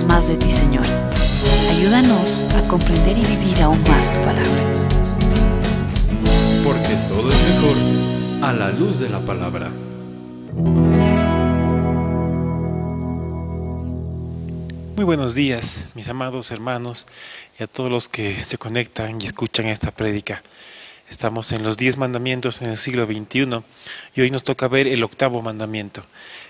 más de ti, Señor. Ayúdanos a comprender y vivir aún más tu palabra. Porque todo es mejor a la luz de la palabra. Muy buenos días, mis amados hermanos, y a todos los que se conectan y escuchan esta prédica. Estamos en los 10 mandamientos en el siglo XXI y hoy nos toca ver el 8º mandamiento.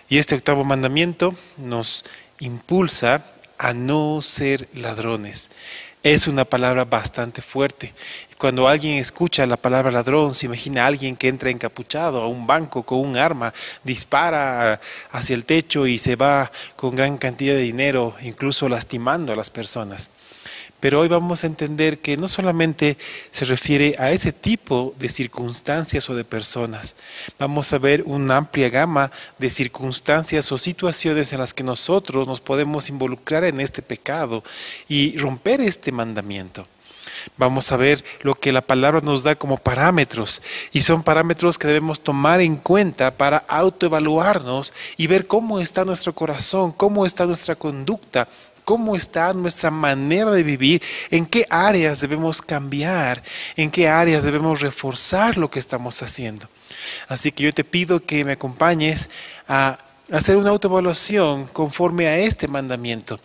Y este 8º mandamiento nos impulsa a no ser ladrones. Es una palabra bastante fuerte. Cuando alguien escucha la palabra ladrón, se imagina a alguien que entra encapuchado a un banco con un arma, dispara hacia el techo y se va con gran cantidad de dinero, incluso lastimando a las personas. Pero hoy vamos a entender que no solamente se refiere a ese tipo de circunstancias o de personas. Vamos a ver una amplia gama de circunstancias o situaciones en las que nosotros nos podemos involucrar en este pecado y romper este mandamiento. Vamos a ver lo que la palabra nos da como parámetros, y son parámetros que debemos tomar en cuenta para autoevaluarnos y ver cómo está nuestro corazón, cómo está nuestra conducta, cómo está nuestra manera de vivir, en qué áreas debemos cambiar, en qué áreas debemos reforzar lo que estamos haciendo. Así que yo te pido que me acompañes a hacer una autoevaluación conforme a este mandamiento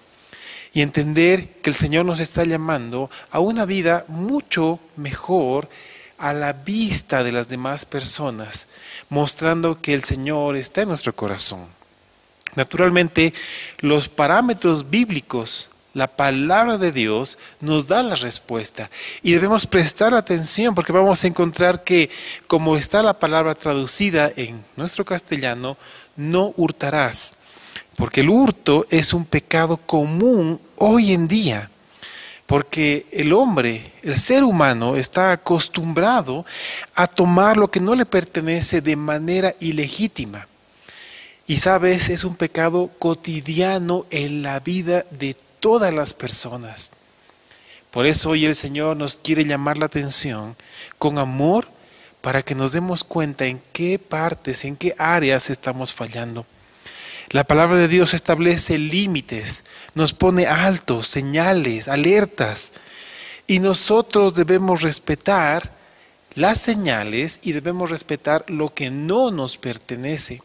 y entender que el Señor nos está llamando a una vida mucho mejor a la vista de las demás personas, mostrando que el Señor está en nuestro corazón. Naturalmente, los parámetros bíblicos, la palabra de Dios, nos da la respuesta y debemos prestar atención porque vamos a encontrar que, como está la palabra traducida en nuestro castellano, no hurtarás, porque el hurto es un pecado común hoy en día, porque el hombre, el ser humano, está acostumbrado a tomar lo que no le pertenece de manera ilegítima. Y sabes, es un pecado cotidiano en la vida de todas las personas. Por eso hoy el Señor nos quiere llamar la atención con amor para que nos demos cuenta en qué partes, en qué áreas estamos fallando. La palabra de Dios establece límites, nos pone altos, señales, alertas. Y nosotros debemos respetar las señales y debemos respetar lo que no nos pertenece,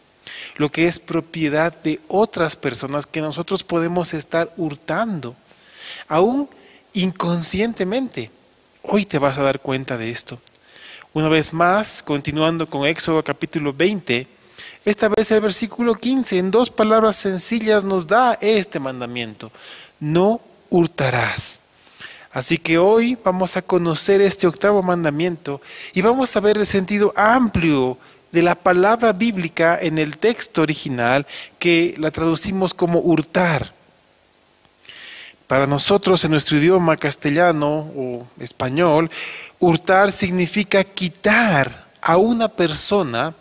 lo que es propiedad de otras personas que nosotros podemos estar hurtando, aún inconscientemente. Hoy te vas a dar cuenta de esto. Una vez más, continuando con Éxodo capítulo 20, esta vez el versículo 15, en 2 palabras sencillas nos da este mandamiento: no hurtarás. Así que hoy vamos a conocer este 8º mandamiento y vamos a ver el sentido amplio de la palabra bíblica en el texto original, que la traducimos como hurtar. Para nosotros, en nuestro idioma castellano o español, hurtar significa quitar a una persona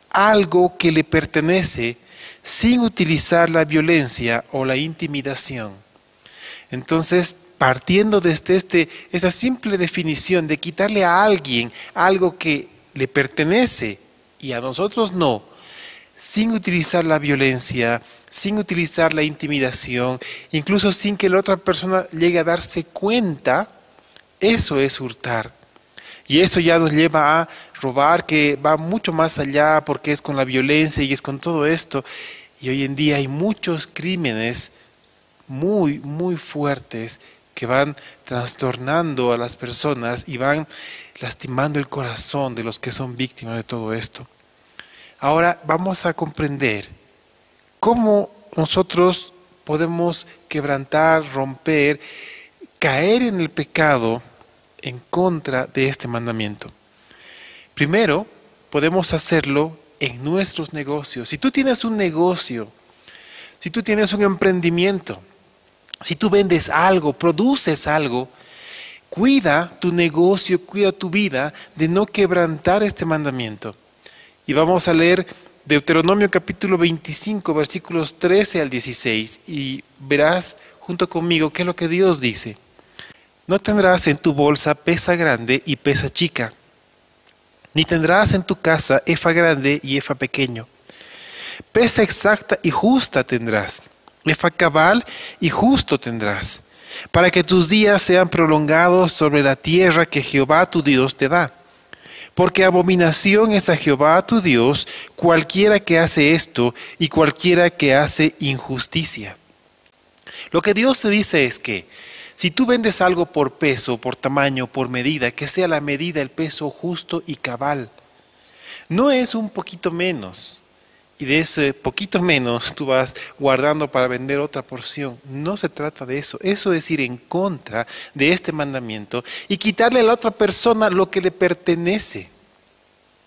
algo que le pertenece sin utilizar la violencia o la intimidación. Entonces, partiendo desde esa simple definición de quitarle a alguien algo que le pertenece y a nosotros no, sin utilizar la violencia, sin utilizar la intimidación, incluso sin que la otra persona llegue a darse cuenta, eso es hurtar. Y eso ya nos lleva a robar, que va mucho más allá porque es con la violencia y es con todo esto. Y hoy en día hay muchos crímenes muy, muy fuertes que van trastornando a las personas y van lastimando el corazón de los que son víctimas de todo esto. Ahora vamos a comprender cómo nosotros podemos quebrantar, romper, caer en el pecado en contra de este mandamiento. Primero, podemos hacerlo en nuestros negocios. Si tú tienes un negocio, si tú tienes un emprendimiento, si tú vendes algo, produces algo, cuida tu negocio, cuida tu vida de no quebrantar este mandamiento. Y vamos a leer Deuteronomio capítulo 25, versículos 13 al 16, y verás junto conmigo qué es lo que Dios dice. No tendrás en tu bolsa pesa grande y pesa chica, ni tendrás en tu casa efa grande y efa pequeño. Pesa exacta y justa tendrás. Efa cabal y justo tendrás, para que tus días sean prolongados sobre la tierra que Jehová tu Dios te da. Porque abominación es a Jehová tu Dios cualquiera que hace esto y cualquiera que hace injusticia. Lo que Dios te dice es que si tú vendes algo por peso, por tamaño, por medida, que sea la medida, el peso justo y cabal. No es un poquito menos. Y de ese poquito menos tú vas guardando para vender otra porción. No se trata de eso. Eso es ir en contra de este mandamiento y quitarle a la otra persona lo que le pertenece.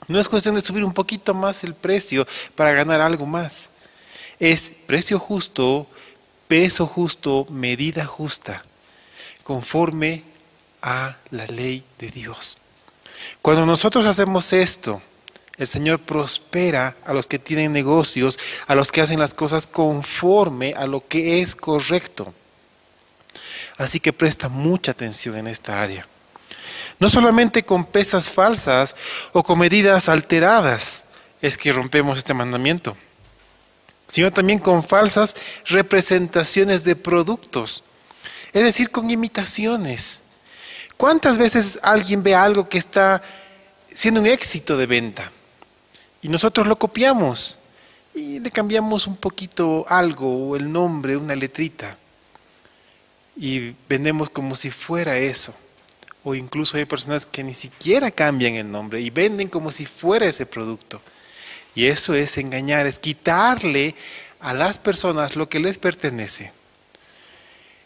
No es cuestión de subir un poquito más el precio para ganar algo más. Es precio justo, peso justo, medida justa, conforme a la ley de Dios. Cuando nosotros hacemos esto, el Señor prospera a los que tienen negocios, a los que hacen las cosas conforme a lo que es correcto. Así que presta mucha atención en esta área. No solamente con pesas falsas o con medidas alteradas es que rompemos este mandamiento, sino también con falsas representaciones de productos, es decir, con imitaciones. ¿Cuántas veces alguien ve algo que está siendo un éxito de venta y nosotros lo copiamos y le cambiamos un poquito algo, o el nombre, una letrita, y vendemos como si fuera eso? O incluso hay personas que ni siquiera cambian el nombre y venden como si fuera ese producto. Y eso es engañar, es quitarle a las personas lo que les pertenece.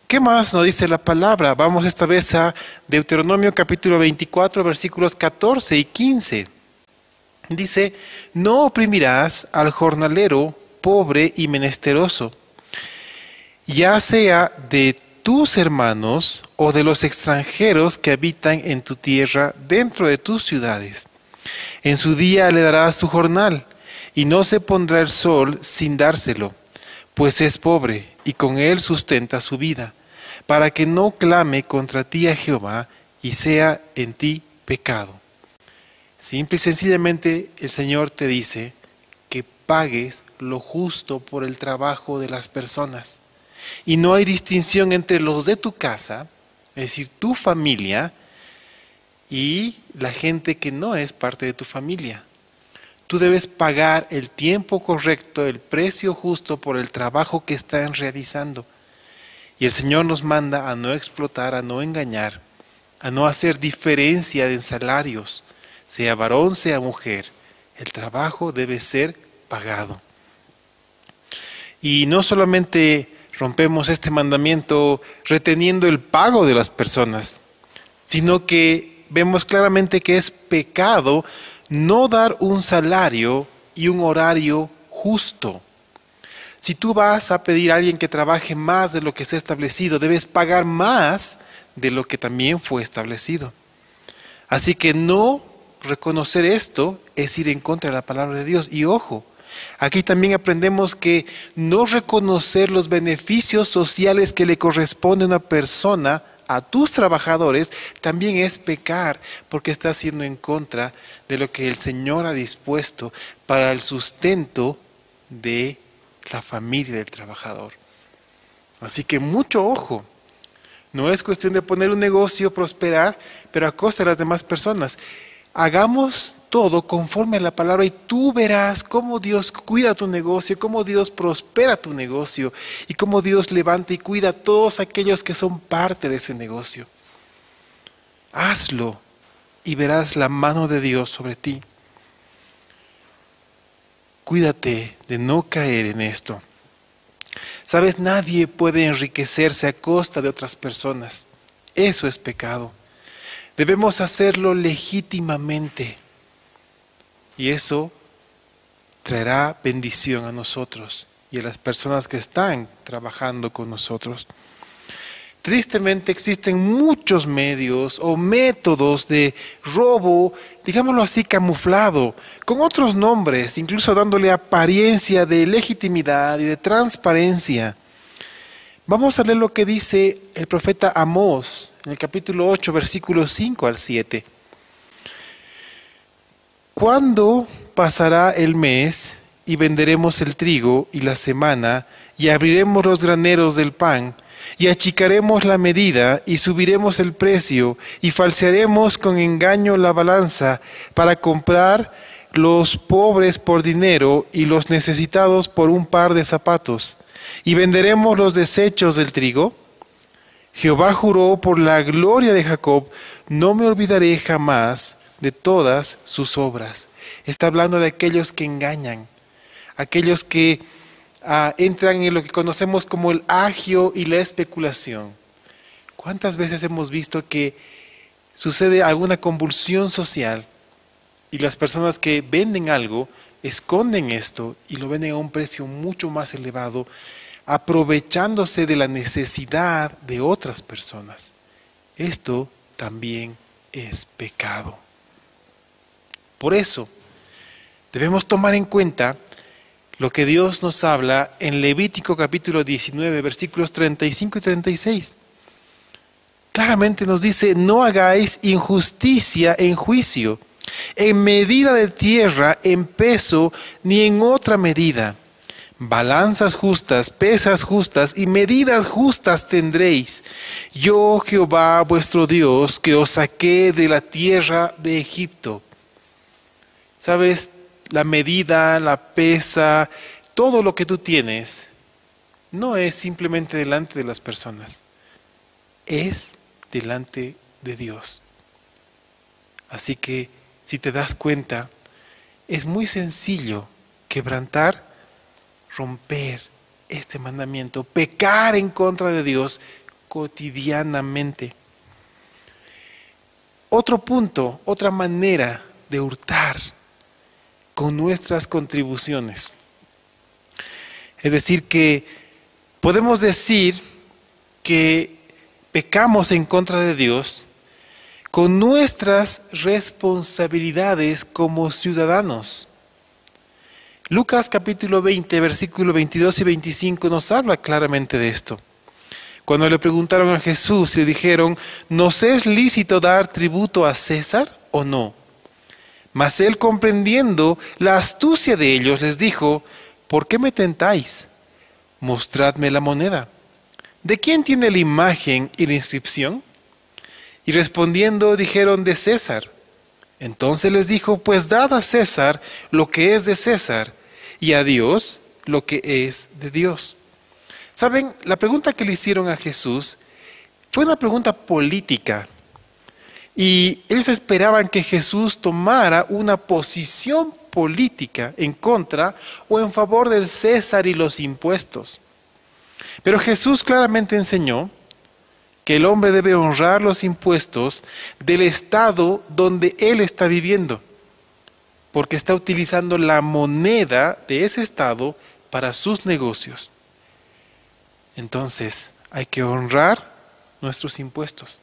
¿Qué más nos dice la palabra? Vamos esta vez a Deuteronomio capítulo 24, versículos 14 y 15. Dice: no oprimirás al jornalero pobre y menesteroso, ya sea de tus hermanos o de los extranjeros que habitan en tu tierra dentro de tus ciudades. En su día le darás su jornal, y no se pondrá el sol sin dárselo, pues es pobre, y con él sustenta su vida, para que no clame contra ti a Jehová, y sea en ti pecado. Simple y sencillamente el Señor te dice que pagues lo justo por el trabajo de las personas. Y no hay distinción entre los de tu casa, es decir, tu familia, y la gente que no es parte de tu familia. Tú debes pagar el tiempo correcto, el precio justo por el trabajo que están realizando. Y el Señor nos manda a no explotar, a no engañar, a no hacer diferencia en salarios, sea varón, sea mujer. El trabajo debe ser pagado. Y no solamente rompemos este mandamiento reteniendo el pago de las personas, sino que vemos claramente que es pecado no dar un salario y un horario justo. Si tú vas a pedir a alguien que trabaje más de lo que está establecido, debes pagar más de lo que también fue establecido. Así que no reconocer esto es ir en contra de la palabra de Dios. Y ojo, aquí también aprendemos que no reconocer los beneficios sociales que le corresponde a una persona, a tus trabajadores, también es pecar, porque estás yendo en contra de lo que el Señor ha dispuesto para el sustento de la familia del trabajador. Así que mucho ojo. No es cuestión de poner un negocio, prosperar, pero a costa de las demás personas. Hagamos todo conforme a la palabra y tú verás cómo Dios cuida tu negocio, cómo Dios prospera tu negocio y cómo Dios levanta y cuida a todos aquellos que son parte de ese negocio. Hazlo y verás la mano de Dios sobre ti. Cuídate de no caer en esto. Sabes, nadie puede enriquecerse a costa de otras personas. Eso es pecado. Debemos hacerlo legítimamente. Y eso traerá bendición a nosotros y a las personas que están trabajando con nosotros. Tristemente existen muchos medios o métodos de robo, digámoslo así, camuflado, con otros nombres, incluso dándole apariencia de legitimidad y de transparencia. Vamos a leer lo que dice el profeta Amós en el capítulo 8, versículos 5 al 7. ¿Cuándo pasará el mes y venderemos el trigo y la semana y abriremos los graneros del pan, y achicaremos la medida, y subiremos el precio, y falsearemos con engaño la balanza, para comprar los pobres por dinero, y los necesitados por un par de zapatos. Y venderemos los desechos del trigo. Jehová juró por la gloria de Jacob, no me olvidaré jamás de todas sus obras. Está hablando de aquellos que engañan, aquellos que entran en lo que conocemos como el agio y la especulación. ¿Cuántas veces hemos visto que sucede alguna convulsión social y las personas que venden algo esconden esto y lo venden a un precio mucho más elevado, aprovechándose de la necesidad de otras personas? Esto también es pecado. Por eso debemos tomar en cuenta lo que Dios nos habla en Levítico capítulo 19, versículos 35 y 36. Claramente nos dice: no hagáis injusticia en juicio, en medida de tierra, en peso, ni en otra medida. Balanzas justas, pesas justas y medidas justas tendréis. Yo, Jehová vuestro Dios, que os saqué de la tierra de Egipto. ¿Sabes? La medida, la pesa, todo lo que tú tienes, no es simplemente delante de las personas, es delante de Dios. Así que, si te das cuenta, es muy sencillo quebrantar, romper este mandamiento, pecar en contra de Dios cotidianamente. Otro punto, otra manera de hurtar con nuestras contribuciones. Es decir, que podemos decir que pecamos en contra de Dios con nuestras responsabilidades como ciudadanos. Lucas capítulo 20, versículo 22 y 25 nos habla claramente de esto. Cuando le preguntaron a Jesús, le dijeron: ¿nos es lícito dar tributo a César o no? Mas él, comprendiendo la astucia de ellos, les dijo: ¿por qué me tentáis? Mostradme la moneda. ¿De quién tiene la imagen y la inscripción? Y respondiendo dijeron: de César. Entonces les dijo: pues dad a César lo que es de César, y a Dios lo que es de Dios. ¿Saben? La pregunta que le hicieron a Jesús fue una pregunta política. Y ellos esperaban que Jesús tomara una posición política en contra o en favor del César y los impuestos. Pero Jesús claramente enseñó que el hombre debe honrar los impuestos del estado donde él está viviendo, porque está utilizando la moneda de ese estado para sus negocios. Entonces, hay que honrar nuestros impuestos.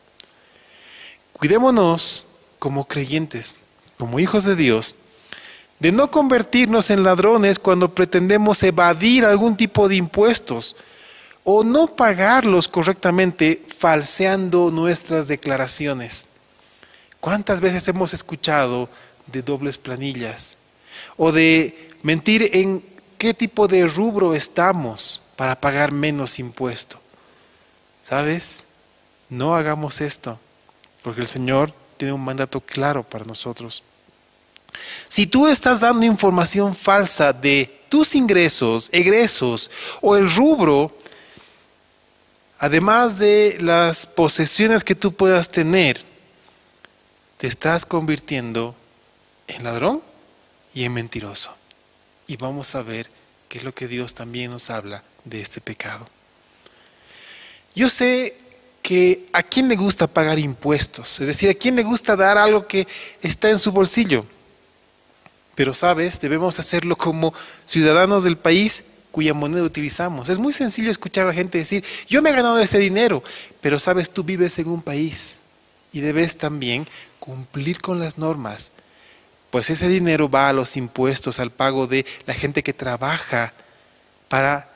Cuidémonos como creyentes, como hijos de Dios, de no convertirnos en ladrones cuando pretendemos evadir algún tipo de impuestos o no pagarlos correctamente falseando nuestras declaraciones. ¿Cuántas veces hemos escuchado de dobles planillas o de mentir en qué tipo de rubro estamos para pagar menos impuesto? ¿Sabes? No hagamos esto, porque el Señor tiene un mandato claro para nosotros. Si tú estás dando información falsa de tus ingresos, egresos o el rubro, además de las posesiones que tú puedas tener, te estás convirtiendo en ladrón y en mentiroso. Y vamos a ver qué es lo que Dios también nos habla de este pecado. Yo sé que a quién le gusta pagar impuestos, es decir, a quién le gusta dar algo que está en su bolsillo. Pero sabes, debemos hacerlo como ciudadanos del país cuya moneda utilizamos. Es muy sencillo escuchar a la gente decir: yo me he ganado ese dinero, pero sabes, tú vives en un país y debes también cumplir con las normas, pues ese dinero va a los impuestos, al pago de la gente que trabaja para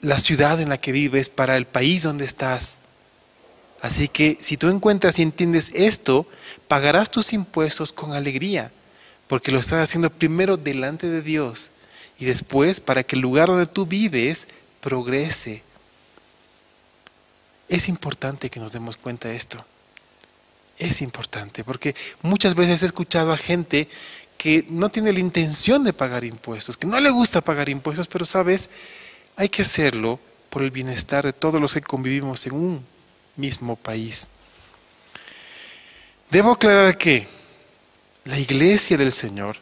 la ciudad en la que vives, para el país donde estás. Así que si tú encuentras y entiendes esto, pagarás tus impuestos con alegría, porque lo estás haciendo primero delante de Dios y después para que el lugar donde tú vives progrese. Es importante que nos demos cuenta de esto. Es importante, porque muchas veces he escuchado a gente que no tiene la intención de pagar impuestos, que no le gusta pagar impuestos, pero sabes, hay que hacerlo por el bienestar de todos los que convivimos en un mismo país. Debo aclarar que la Iglesia del Señor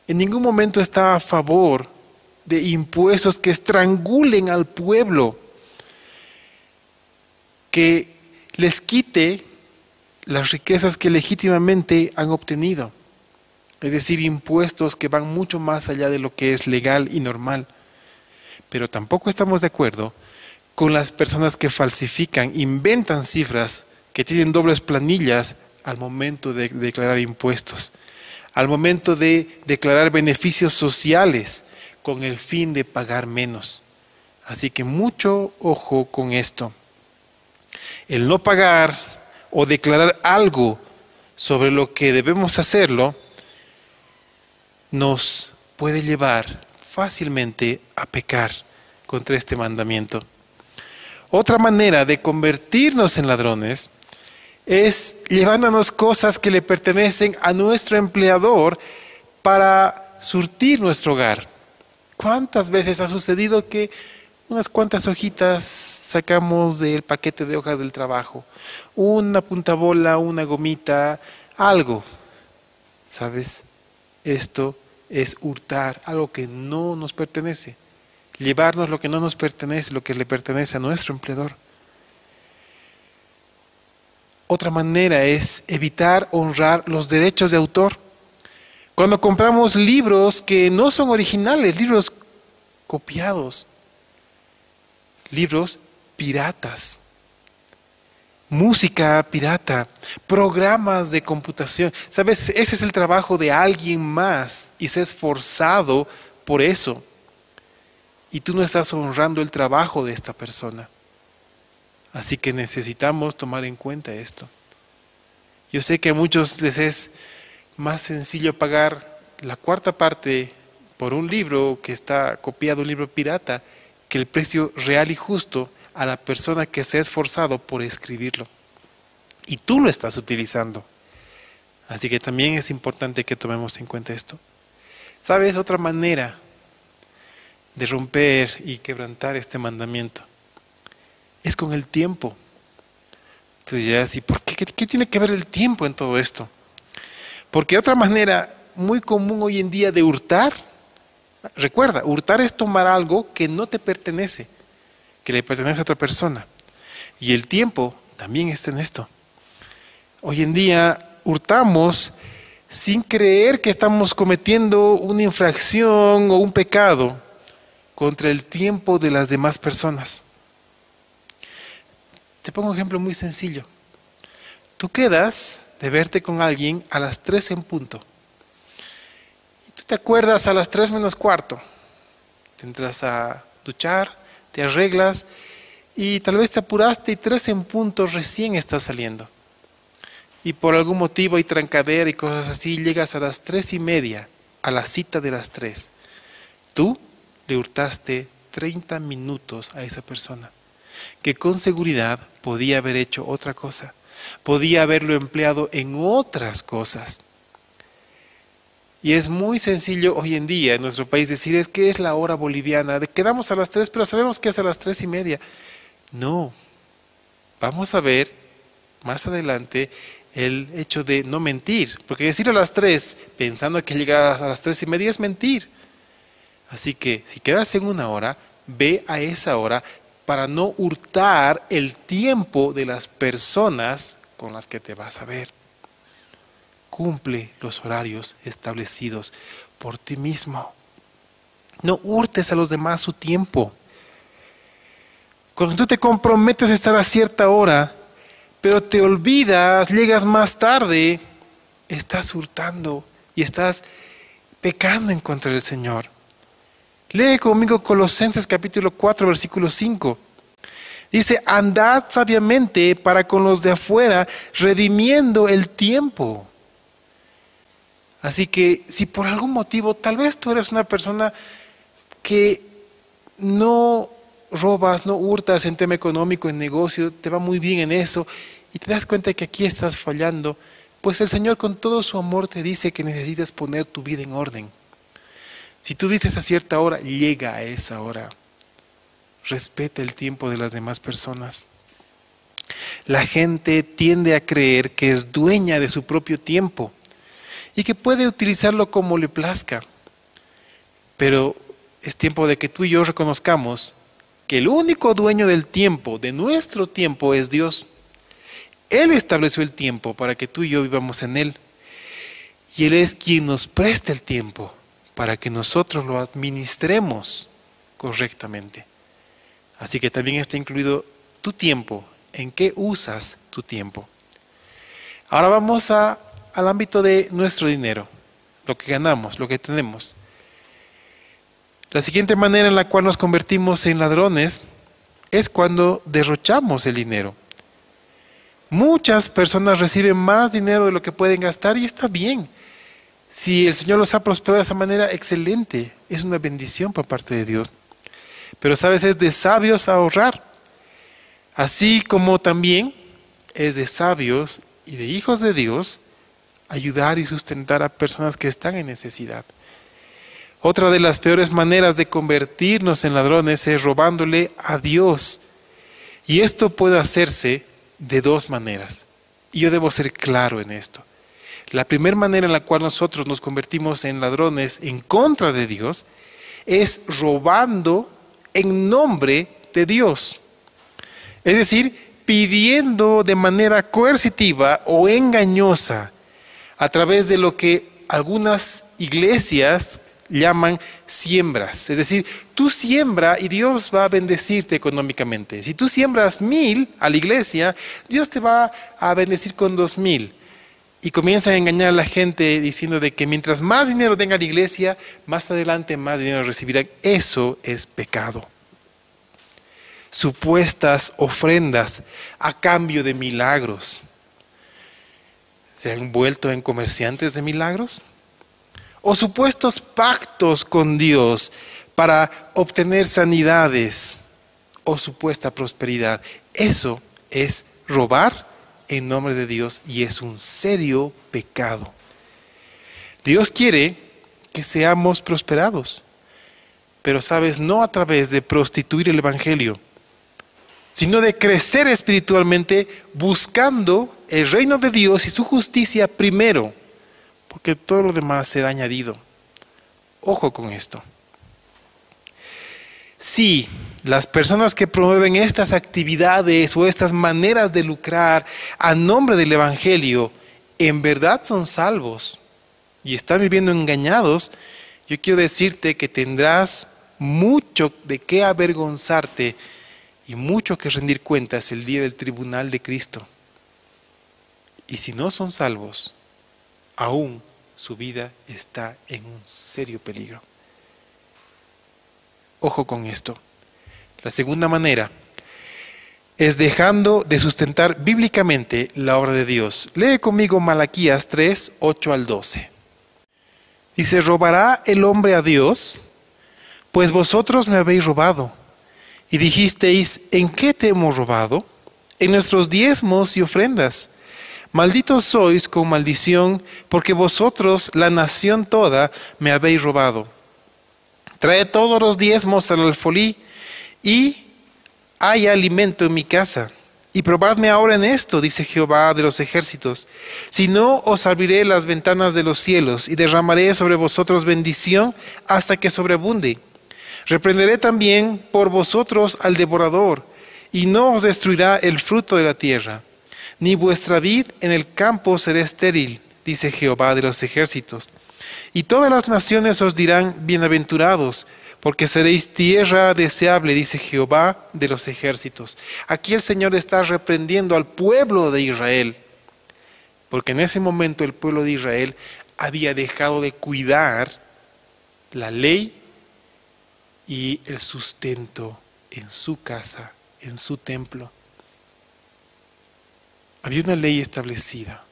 en ningún momento está a favor de impuestos que estrangulen al pueblo, que les quite las riquezas que legítimamente han obtenido. Es decir, impuestos que van mucho más allá de lo que es legal y normal. Pero tampoco estamos de acuerdo con las personas que falsifican, inventan cifras, que tienen dobles planillas al momento de declarar impuestos, al momento de declarar beneficios sociales con el fin de pagar menos. Así que mucho ojo con esto. El no pagar o declarar algo sobre lo que debemos hacerlo nos puede llevar fácilmente a pecar contra este mandamiento. Otra manera de convertirnos en ladrones es llevándonos cosas que le pertenecen a nuestro empleador para surtir nuestro hogar. ¿Cuántas veces ha sucedido que unas cuantas hojitas sacamos del paquete de hojas del trabajo? Una puntabola, una gomita, algo. ¿Sabes? Esto es hurtar algo que no nos pertenece. Llevarnos lo que no nos pertenece, lo que le pertenece a nuestro empleador. Otra manera es evitar honrar los derechos de autor. Cuando compramos libros que no son originales, libros copiados, libros piratas, música pirata, programas de computación. ¿Sabes? Ese es el trabajo de alguien más y se ha esforzado por eso. Y tú no estás honrando el trabajo de esta persona. Así que necesitamos tomar en cuenta esto. Yo sé que a muchos les es más sencillo pagar la cuarta parte por un libro que está copiado, un libro pirata, que el precio real y justo a la persona que se ha esforzado por escribirlo. Y tú lo estás utilizando. Así que también es importante que tomemos en cuenta esto. ¿Sabes? Otra manera de romper y quebrantar este mandamiento es con el tiempo. Tú dirás, ¿y por qué? ¿Qué tiene que ver el tiempo en todo esto? Porque otra manera muy común hoy en día de hurtar, recuerda, hurtar es tomar algo que no te pertenece, que le pertenece a otra persona. Y el tiempo también está en esto. Hoy en día hurtamos sin creer que estamos cometiendo una infracción o un pecado contra el tiempo de las demás personas. Te pongo un ejemplo muy sencillo. Tú quedas de verte con alguien a las 3 en punto. Y tú te acuerdas a las 3 menos cuarto. Te entras a duchar, te arreglas y tal vez te apuraste y 3 en punto recién estás saliendo. Y por algún motivo hay trancadera y cosas así, llegas a las 3:30 a la cita de las 3. Tú le hurtaste 30 minutos a esa persona, que con seguridad podía haber hecho otra cosa, podía haberlo empleado en otras cosas. Y es muy sencillo hoy en día en nuestro país decir, es que es la hora boliviana, quedamos a las 3, pero sabemos que es a las 3:30. No, vamos a ver más adelante el hecho de no mentir, porque decir a las 3 pensando que llegarás a las 3:30 es mentir. Así que si quedas en una hora, ve a esa hora para no hurtar el tiempo de las personas con las que te vas a ver. Cumple los horarios establecidos por ti mismo. No hurtes a los demás su tiempo. Cuando tú te comprometes a estar a cierta hora, pero te olvidas, llegas más tarde, estás hurtando y estás pecando en contra del Señor. Lee conmigo Colosenses capítulo 4, versículo 5. Dice, andad sabiamente para con los de afuera, redimiendo el tiempo. Así que si por algún motivo, tal vez tú eres una persona que no robas, no hurtas en tema económico, en negocio, te va muy bien en eso y te das cuenta que aquí estás fallando, pues el Señor con todo su amor te dice que necesitas poner tu vida en orden. Si tú dices a cierta hora, llega a esa hora. Respeta el tiempo de las demás personas. La gente tiende a creer que es dueña de su propio tiempo y que puede utilizarlo como le plazca. Pero es tiempo de que tú y yo reconozcamos que el único dueño del tiempo, de nuestro tiempo, es Dios. Él estableció el tiempo para que tú y yo vivamos en Él. Y Él es quien nos presta el tiempo para que nosotros lo administremos correctamente. Así que también está incluido tu tiempo. ¿En qué usas tu tiempo? Ahora vamos al ámbito de nuestro dinero, lo que ganamos, lo que tenemos. La siguiente manera en la cual nos convertimos en ladrones es cuando derrochamos el dinero. Muchas personas reciben más dinero de lo que pueden gastar y está bien. Si el Señor los ha prosperado de esa manera, excelente. Es una bendición por parte de Dios. Pero sabes, es de sabios ahorrar. Así como también es de sabios y de hijos de Dios ayudar y sustentar a personas que están en necesidad. Otra de las peores maneras de convertirnos en ladrones es robándole a Dios. Y esto puede hacerse de dos maneras. Y yo debo ser claro en esto. La primera manera en la cual nosotros nos convertimos en ladrones en contra de Dios es robando en nombre de Dios. Es decir, pidiendo de manera coercitiva o engañosa a través de lo que algunas iglesias llaman siembras. Es decir, tú siembra y Dios va a bendecirte económicamente. Si tú siembras 1,000 a la iglesia, Dios te va a bendecir con 2,000. Y comienzan a engañar a la gente diciendo de que mientras más dinero tenga la iglesia, más adelante más dinero recibirán. Eso es pecado. Supuestas ofrendas a cambio de milagros. ¿Se han vuelto en comerciantes de milagros? O supuestos pactos con Dios para obtener sanidades o supuesta prosperidad. Eso es robar en nombre de Dios y es un serio pecado. Dios quiere que seamos prosperados, pero sabes, no a través de prostituir el evangelio, sino de crecer espiritualmente buscando el reino de Dios y su justicia primero, porque todo lo demás será añadido. Ojo con esto. Si las personas que promueven estas actividades o estas maneras de lucrar a nombre del evangelio en verdad son salvos y están viviendo engañados, yo quiero decirte que tendrás mucho de qué avergonzarte y mucho que rendir cuentas el día del tribunal de Cristo. Y si no son salvos, aún su vida está en un serio peligro. Ojo con esto. La segunda manera es dejando de sustentar bíblicamente la obra de Dios. Lee conmigo Malaquías 3, 8 al 12. Dice, ¿robará el hombre a Dios? Pues vosotros me habéis robado. Y dijisteis, ¿en qué te hemos robado? En nuestros diezmos y ofrendas. Malditos sois con maldición, porque vosotros, la nación toda, me habéis robado. Traed todos los diezmos al alfolí, y hay alimento en mi casa. Y probadme ahora en esto, dice Jehová de los ejércitos. Si no, os abriré las ventanas de los cielos, y derramaré sobre vosotros bendición hasta que sobreabunde. Reprenderé también por vosotros al devorador, y no os destruirá el fruto de la tierra. Ni vuestra vid en el campo será estéril, dice Jehová de los ejércitos. Y todas las naciones os dirán, bienaventurados, porque seréis tierra deseable, dice Jehová de los ejércitos. Aquí el Señor está reprendiendo al pueblo de Israel, porque en ese momento el pueblo de Israel había dejado de cuidar la ley y el sustento en su casa, en su templo. Había una ley establecida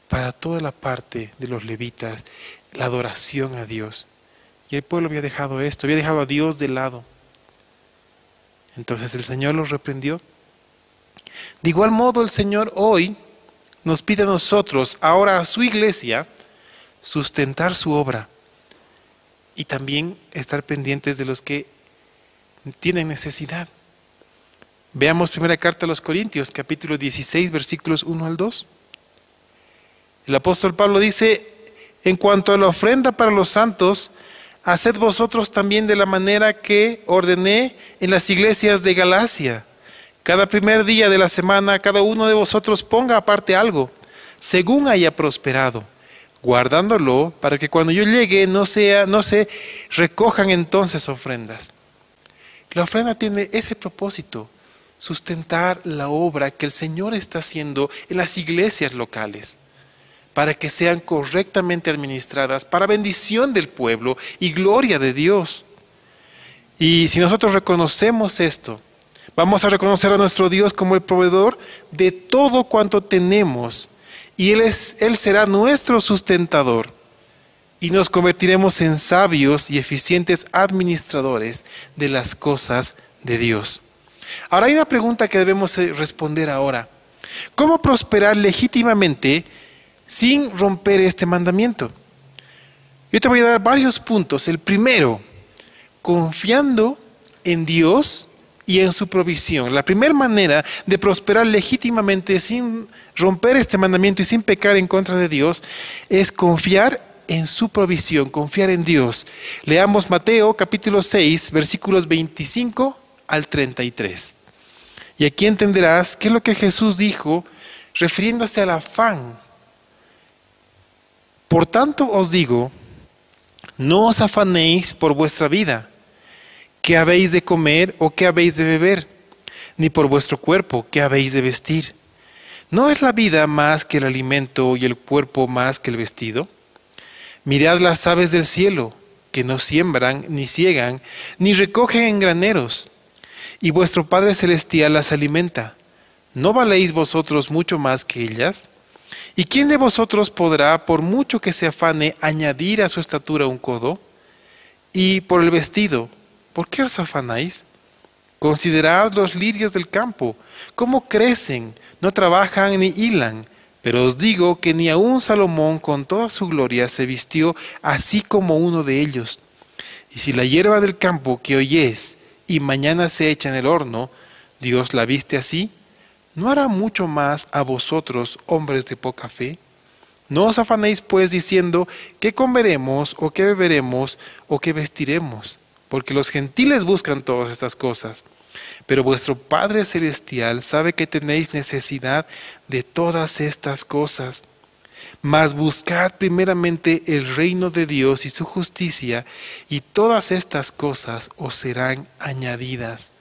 para toda la parte de los levitas, la adoración a Dios. Y el pueblo había dejado esto, había dejado a Dios de lado. Entonces el Señor los reprendió. De igual modo el Señor hoy nos pide a nosotros, ahora a su iglesia, sustentar su obra y también estar pendientes de los que tienen necesidad. Veamos primera carta a los Corintios, capítulo 16, versículos 1 al 2. El apóstol Pablo dice: en cuanto a la ofrenda para los santos, haced vosotros también de la manera que ordené en las iglesias de Galacia. Cada primer día de la semana, cada uno de vosotros ponga aparte algo, según haya prosperado, guardándolo para que cuando yo llegue no se recojan entonces ofrendas. La ofrenda tiene ese propósito: sustentar la obra que el Señor está haciendo en las iglesias locales, para que sean correctamente administradas, para bendición del pueblo y gloria de Dios. Y si nosotros reconocemos esto, vamos a reconocer a nuestro Dios como el proveedor de todo cuanto tenemos, y Él será nuestro sustentador, y nos convertiremos en sabios y eficientes administradores de las cosas de Dios. Ahora hay una pregunta que debemos responder ahora: ¿cómo prosperar legítimamente sin romper este mandamiento? Yo te voy a dar varios puntos. El primero, confiando en Dios y en su provisión. La primera manera de prosperar legítimamente sin romper este mandamiento y sin pecar en contra de Dios es confiar en su provisión, confiar en Dios. Leamos Mateo capítulo 6, versículos 25 al 33. Y aquí entenderás qué es lo que Jesús dijo refiriéndose al afán. Por tanto os digo, no os afanéis por vuestra vida, qué habéis de comer o qué habéis de beber, ni por vuestro cuerpo, qué habéis de vestir. ¿No es la vida más que el alimento y el cuerpo más que el vestido? Mirad las aves del cielo, que no siembran, ni siegan, ni recogen en graneros, y vuestro Padre Celestial las alimenta. ¿No valéis vosotros mucho más que ellas? ¿Y quién de vosotros podrá, por mucho que se afane, añadir a su estatura un codo? Y por el vestido, ¿por qué os afanáis? Considerad los lirios del campo, cómo crecen, no trabajan ni hilan. Pero os digo que ni aun Salomón con toda su gloria se vistió así como uno de ellos. Y si la hierba del campo que hoy es y mañana se echa en el horno, Dios la viste así, ¿no hará mucho más a vosotros, hombres de poca fe? No os afanéis pues diciendo, ¿qué comeremos o qué beberemos o qué vestiremos? Porque los gentiles buscan todas estas cosas. Pero vuestro Padre Celestial sabe que tenéis necesidad de todas estas cosas. Mas buscad primeramente el reino de Dios y su justicia, y todas estas cosas os serán añadidas.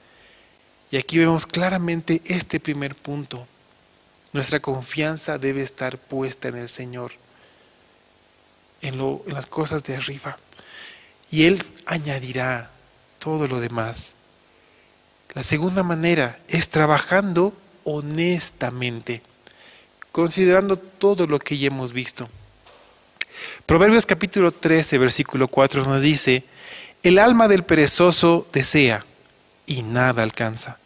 Y aquí vemos claramente este primer punto. Nuestra confianza debe estar puesta en el Señor, en las cosas de arriba. Y Él añadirá todo lo demás. La segunda manera es trabajando honestamente, considerando todo lo que ya hemos visto. Proverbios capítulo 13, versículo 4 nos dice: el alma del perezoso desea y nada alcanza,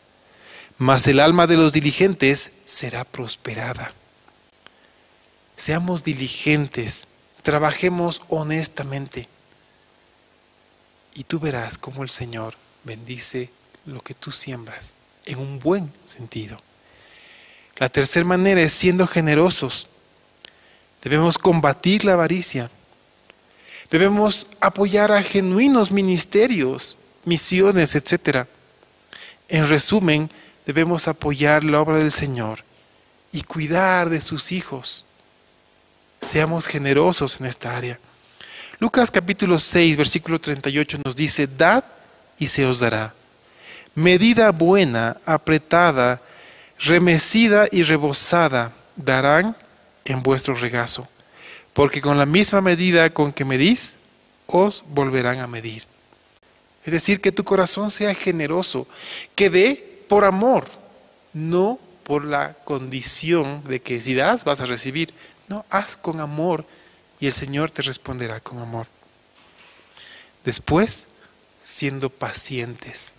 mas el alma de los diligentes será prosperada. Seamos diligentes, trabajemos honestamente, y tú verás cómo el Señor bendice lo que tú siembras en un buen sentido. La tercera manera es siendo generosos. Debemos combatir la avaricia. Debemos apoyar a genuinos ministerios, misiones, etc. En resumen, debemos apoyar la obra del Señor y cuidar de sus hijos. Seamos generosos en esta área. Lucas capítulo 6, versículo 38 nos dice: dad y se os dará. Medida buena, apretada, remecida y rebosada darán en vuestro regazo, porque con la misma medida con que medís, os volverán a medir. Es decir, que tu corazón sea generoso, que dé por amor, no por la condición de que si das vas a recibir. No, haz con amor y el Señor te responderá con amor. Después, siendo pacientes.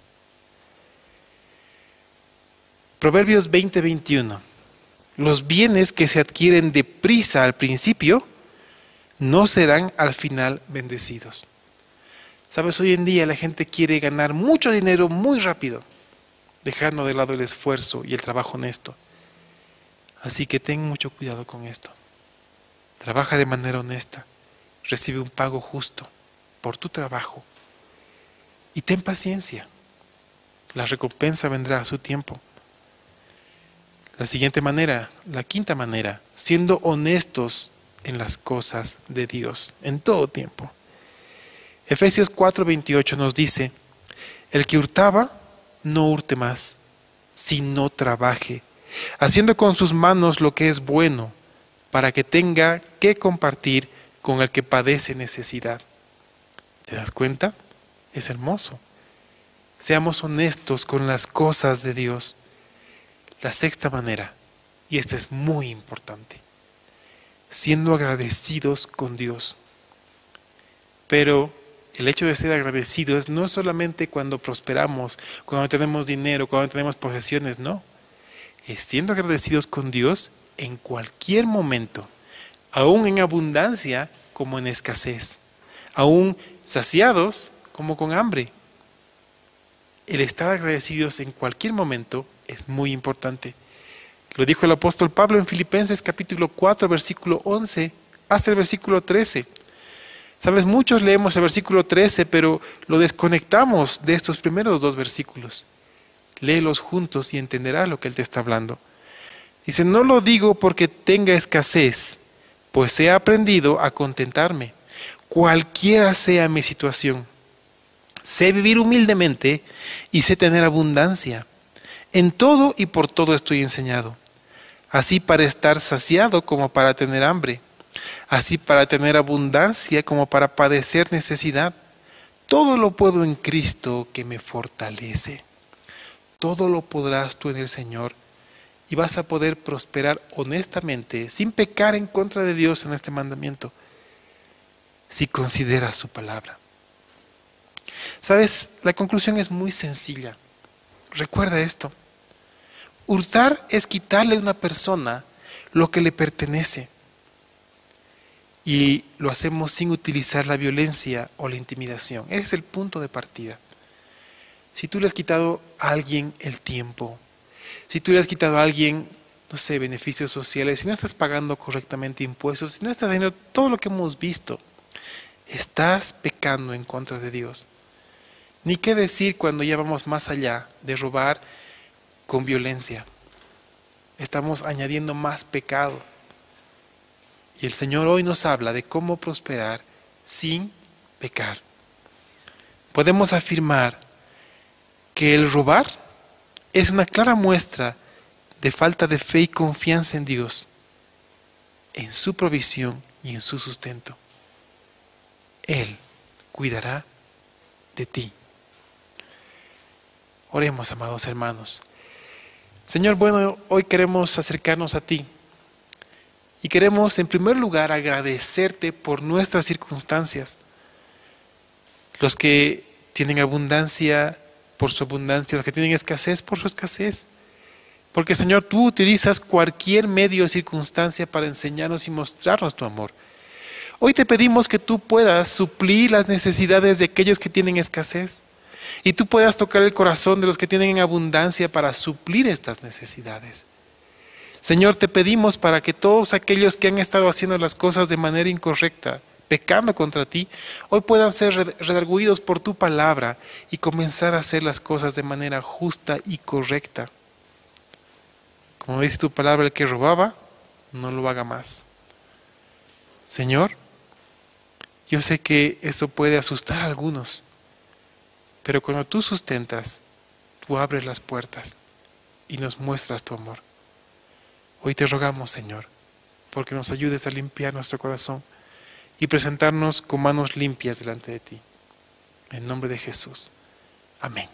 Proverbios 20:21. Los bienes que se adquieren deprisa al principio no serán al final bendecidos. Sabes, hoy en día la gente quiere ganar mucho dinero muy rápido, dejando de lado el esfuerzo y el trabajo honesto. Así que ten mucho cuidado con esto. Trabaja de manera honesta, recibe un pago justo por tu trabajo y ten paciencia. La recompensa vendrá a su tiempo. La siguiente manera, la quinta manera, siendo honestos en las cosas de Dios, en todo tiempo. Efesios 4:28 nos dice, el que hurtaba, no hurte más, sino trabaje, haciendo con sus manos lo que es bueno, para que tenga que compartir con el que padece necesidad. ¿Te das cuenta? Es hermoso. Seamos honestos con las cosas de Dios. La sexta manera, y esta es muy importante, siendo agradecidos con Dios. Pero el hecho de ser agradecidos no es solamente cuando prosperamos, cuando tenemos dinero, cuando tenemos posesiones, no. Es siendo agradecidos con Dios en cualquier momento, aún en abundancia como en escasez, aún saciados como con hambre. El estar agradecidos en cualquier momento es muy importante. Lo dijo el apóstol Pablo en Filipenses capítulo 4, versículo 11, hasta el versículo 13. Sabes, muchos leemos el versículo 13, pero lo desconectamos de estos primeros dos versículos. Léelos juntos y entenderás lo que él te está hablando. Dice, no lo digo porque tenga escasez, pues he aprendido a contentarme, cualquiera sea mi situación. Sé vivir humildemente y sé tener abundancia. En todo y por todo estoy enseñado, así para estar saciado como para tener hambre, así para tener abundancia como para padecer necesidad. Todo lo puedo en Cristo que me fortalece. Todo lo podrás tú en el Señor y vas a poder prosperar honestamente, sin pecar en contra de Dios en este mandamiento, si consideras su palabra. Sabes, la conclusión es muy sencilla. Recuerda esto. Hurtar es quitarle a una persona lo que le pertenece. Y lo hacemos sin utilizar la violencia o la intimidación. Ese es el punto de partida. Si tú le has quitado a alguien el tiempo, si tú le has quitado a alguien, no sé, beneficios sociales, si no estás pagando correctamente impuestos, si no estás haciendo todo lo que hemos visto, estás pecando en contra de Dios. Ni qué decir cuando ya vamos más allá de robar con violencia. Estamos añadiendo más pecado. Y el Señor hoy nos habla de cómo prosperar sin pecar. Podemos afirmar que el robar es una clara muestra de falta de fe y confianza en Dios, en su provisión y en su sustento. Él cuidará de ti. Oremos, amados hermanos. Señor, bueno, hoy queremos acercarnos a ti y queremos en primer lugar agradecerte por nuestras circunstancias. Los que tienen abundancia por su abundancia, los que tienen escasez por su escasez. Porque Señor, tú utilizas cualquier medio o circunstancia para enseñarnos y mostrarnos tu amor. Hoy te pedimos que tú puedas suplir las necesidades de aquellos que tienen escasez y tú puedas tocar el corazón de los que tienen abundancia para suplir estas necesidades. Señor, te pedimos para que todos aquellos que han estado haciendo las cosas de manera incorrecta, pecando contra ti, hoy puedan ser redarguidos por tu palabra y comenzar a hacer las cosas de manera justa y correcta. Como dice tu palabra, el que robaba, no lo haga más. Señor, yo sé que esto puede asustar a algunos, pero cuando tú sustentas, tú abres las puertas y nos muestras tu amor. Hoy te rogamos, Señor, porque nos ayudes a limpiar nuestro corazón y presentarnos con manos limpias delante de ti. En nombre de Jesús. Amén.